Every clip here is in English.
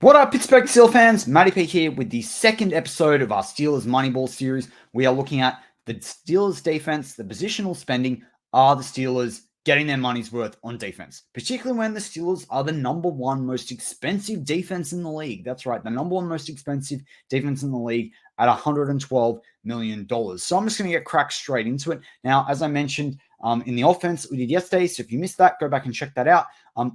What up, Pittsburgh Steelers fans? Matty P here with the second episode of our Steelers Moneyball series. We are looking at the Steelers defense, the positional spending. Are the Steelers getting their money's worth on defense? Particularly when the Steelers are the number one most expensive defense in the league. That's right, the number one most expensive defense in the league at $112 million. So I'm just going to get cracked straight into it. Now, as I mentioned, in the offense we did yesterday, so if you missed that, go back and check that out.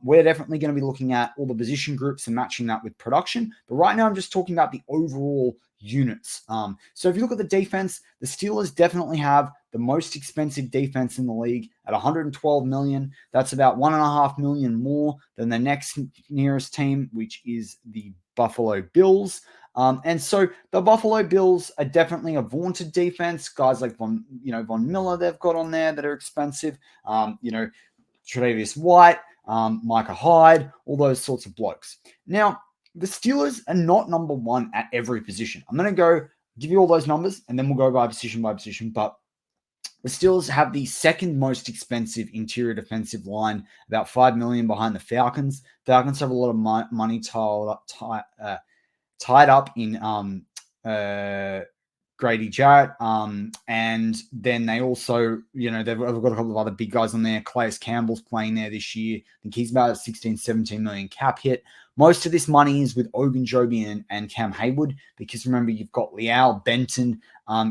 We're definitely going to be looking at all the position groups and matching that with production. But right now, I'm just talking about the overall units. So if you look at the defense, the Steelers definitely have the most expensive defense in the league at $112 million. That's about $1.5 million more than the next nearest team, which is the Buffalo Bills. And so the Buffalo Bills are definitely a vaunted defense. Guys like Von Miller they've got on there that are expensive. Tre'Davious White, Micah Hyde, all those sorts of blokes. Now, the Steelers are not number one at every position. I'm going to go give you all those numbers, and then we'll go by position. But the Steelers have the second most expensive interior defensive line, about $5 million behind the Falcons. Falcons have a lot of money tied up in Grady Jarrett, and then they also, they've got a couple of other big guys on there. Calais Campbell's playing there this year. I think he's about a 16-17 million cap hit. Most of this money is with Ogunjobi and Cam Haywood, because remember, you've got Leal, Benton.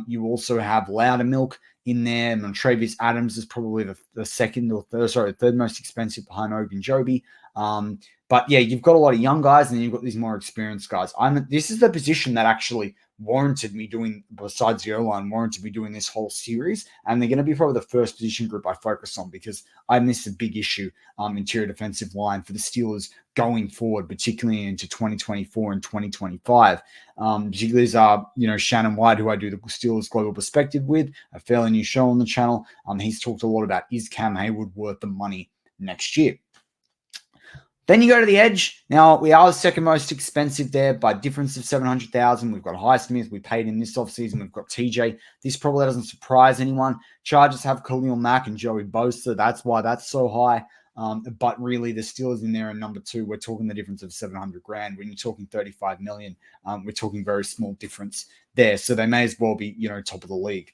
You also have Loudermilk in there. And Travis Adams is probably the third most expensive behind Ogunjobi. But yeah, you've got a lot of young guys, and then you've got these more experienced guys. This is the position that actually warranted me doing, besides the O-line, warranted me doing this whole series. And they're going to be probably the first position group I focus on, because I missed a big issue, interior defensive line for the Steelers going forward, particularly into 2024 and 2025. Particularly as, Shannon White, who I do the Steelers Global Perspective with, a fairly new show on the channel. He's talked a lot about, is Cam Haywood worth the money next year? Then you go to the edge. Now, we are the second most expensive there by difference of $700,000. We've got Highsmith. We paid in this offseason. We've got TJ. This probably doesn't surprise anyone. Chargers have Khalil Mack and Joey Bosa. That's why that's so high. But really, the Steelers in there are number two. We're talking the difference of $700,000. When you're talking $35 million, we're talking very small difference there. So they may as well be, top of the league.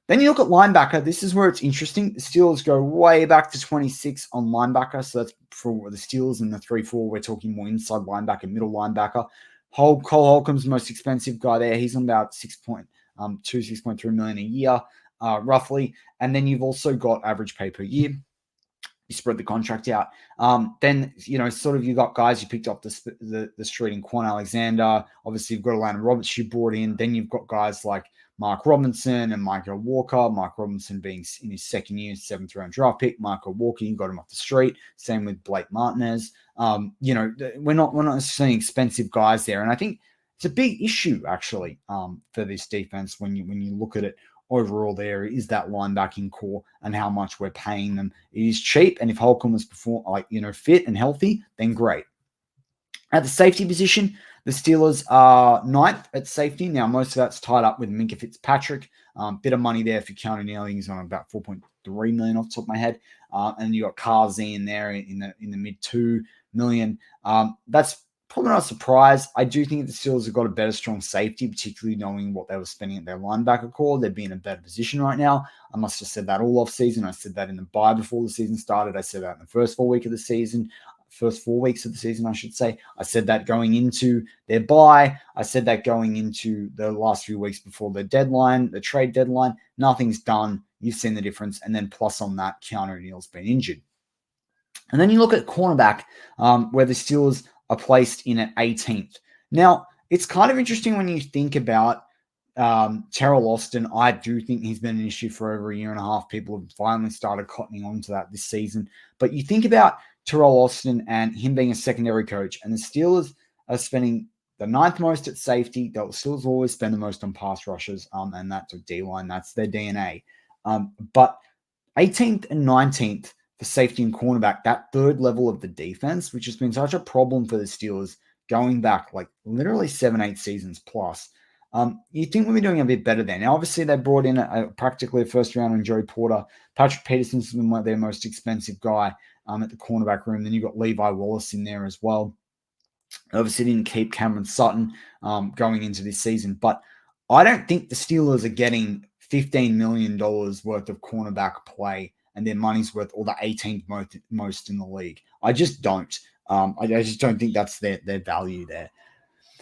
Then you look at linebacker. This is where it's interesting. The Steelers go way back to 26 on linebacker. So that's for the Steelers, and the 3-4. We're talking more inside linebacker, middle linebacker. Cole Holcomb's the most expensive guy there. He's on about $6.3 million a year, roughly. And then you've also got average pay per year. You spread the contract out. Then, you got guys you picked up the street in Quan Alexander. Obviously, you've got Atlanta Roberts you brought in. Then you've got guys like Mark Robinson and Michael Walker. Mark Robinson being in his second year, 7th round draft pick. Michael Walker, you got him off the street. Same with Blake Martinez. We're not seeing expensive guys there, and I think it's a big issue actually for this defense when you look at it overall. There is that linebacking core and how much we're paying them. It is cheap, and if Holcomb was fit and healthy, then great. At the safety position, the Steelers are 9th at safety. Now, most of that's tied up with Minkah Fitzpatrick. Bit of money there for Keanu Nealon. He's on about $4.3 million off the top of my head. And you got Carl Z in there in the mid $2 million. That's probably not a surprise. I do think the Steelers have got a better strong safety, particularly knowing what they were spending at their linebacker core. They'd be in a better position right now. I must have said that all off season. I said that in the bye before the season started. I said that in the first 4 weeks of the season. First 4 weeks of the season, I should say. I said that going into their bye. I said that going into the last few weeks before the deadline, the trade deadline. Nothing's done. You've seen the difference. And then plus on that, Keanu Neal's been injured. And then you look at cornerback, where the Steelers are placed in at 18th. Now, it's kind of interesting when you think about Terrell Austin. I do think he's been an issue for over a year and a half. People have finally started cottoning on to that this season. But you think about Terrell Austin and him being a secondary coach, and the Steelers are spending the 9th most at safety. The Steelers always spend the most on pass rushes, and that's a D-line. That's their DNA. But 18th and 19th for safety and cornerback, that third level of the defense, which has been such a problem for the Steelers going back like literally 7-8 seasons plus. You think we'll be doing a bit better there. Now, obviously, they brought in practically a first round on Joey Porter. Patrick Peterson's been their most expensive guy at the cornerback room. Then you've got Levi Wallace in there as well. Obviously, didn't keep Cameron Sutton going into this season, but I don't think the Steelers are getting $15 million worth of cornerback play and their money's worth, or the 18th most in the league. I just don't. I just don't think that's their value there.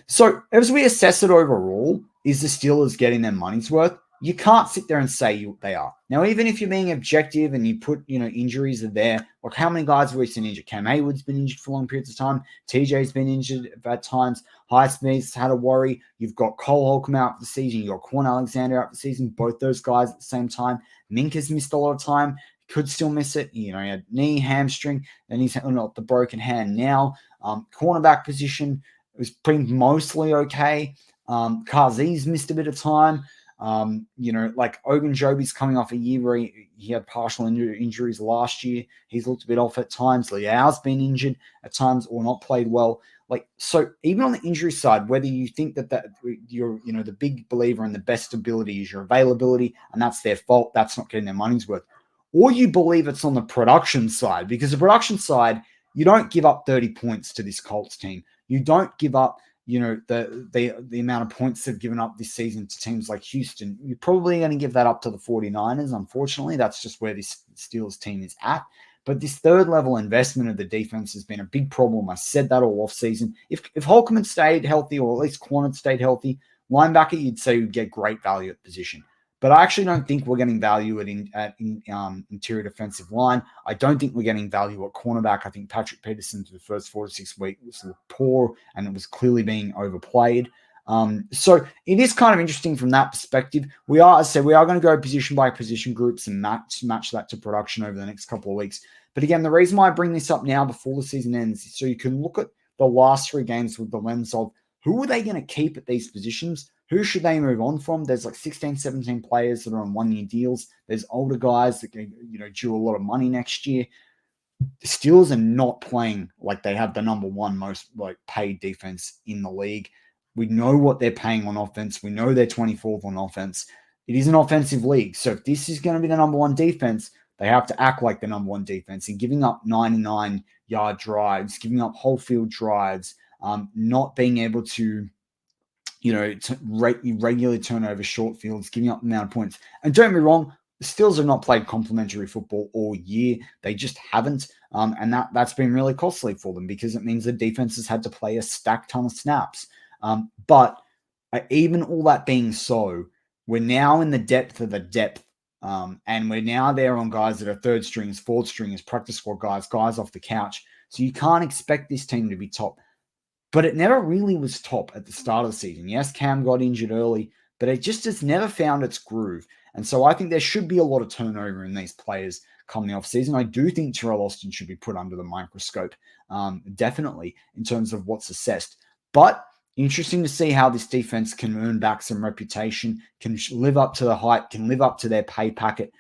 So as we assess it overall, is the Steelers getting their money's worth? You can't sit there and say they are. Now, even if you're being objective and you put, injuries are there, like how many guys have we seen injured? Cam Hayward's been injured for long periods of time. TJ's been injured at times. Highsmith's had a worry. You've got Cole Holcomb out for the season. You've got Quan Alexander out for the season. Both those guys at the same time. Minka's missed a lot of time. Could still miss it. He had knee, hamstring, and he's not the broken hand now. Cornerback position was pretty mostly okay. Kazee's missed a bit of time. Like Ogunjobi's coming off a year where he had partial injuries last year. He's looked a bit off at times. Liao's been injured at times or not played well. So even on the injury side, whether you think that you're, the big believer in the best ability is your availability, and that's their fault, that's not getting their money's worth, or you believe it's on the production side, because the production side, you don't give up 30 points to this Colts team. You don't give up, the amount of points they've given up this season to teams like Houston. You're probably going to give that up to the 49ers. Unfortunately, that's just where this Steelers team is at. But this third level investment of the defense has been a big problem. I said that all off season. If Holcomb had stayed healthy, or at least Quan had stayed healthy, linebacker, you'd say you'd get great value at position. But I actually don't think we're getting value at interior defensive line. I don't think we're getting value at cornerback. I think Patrick Peterson for the first 4 to 6 weeks was poor, and it was clearly being overplayed. So it is kind of interesting from that perspective. We are going to go position by position groups and match that to production over the next couple of weeks. But again, the reason why I bring this up now before the season ends is so you can look at the last 3 games with the lens of who are they going to keep at these positions? Who should they move on from? There's like 16, 17 players that are on 1-year deals. There's older guys that can, due a lot of money next year. The Steelers are not playing like they have the number 1 most paid defense in the league. We know what they're paying on offense. We know they're 24th on offense. It is an offensive league. So if this is going to be the number 1 defense, they have to act like the number 1 defense, and giving up 99-yard drives, giving up whole field drives, not being able to regularly turn over short fields, giving up the amount of points. And don't get me wrong, the Steelers have not played complementary football all year. They just haven't. And that's been really costly for them, because it means the defense has had to play a stacked ton of snaps. But even all that being so, we're now in the depth of the depth. And we're now there on guys that are 3rd stringers, 4th stringers, practice squad guys off the couch. So you can't expect this team to be top. But it never really was top at the start of the season. Yes, Cam got injured early, but it just has never found its groove. And so I think there should be a lot of turnover in these players come the offseason. I do think Terrell Austin should be put under the microscope, definitely, in terms of what's assessed. But interesting to see how this defense can earn back some reputation, can live up to the hype, can live up to their pay packet,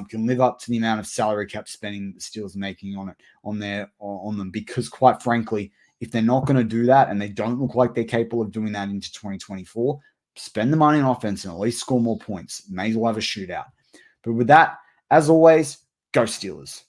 can live up to the amount of salary cap spending the Steelers are making on them. Because quite frankly, if they're not going to do that, and they don't look like they're capable of doing that into 2024, spend the money on offense and at least score more points. May as well have a shootout. But with that, as always, go Steelers.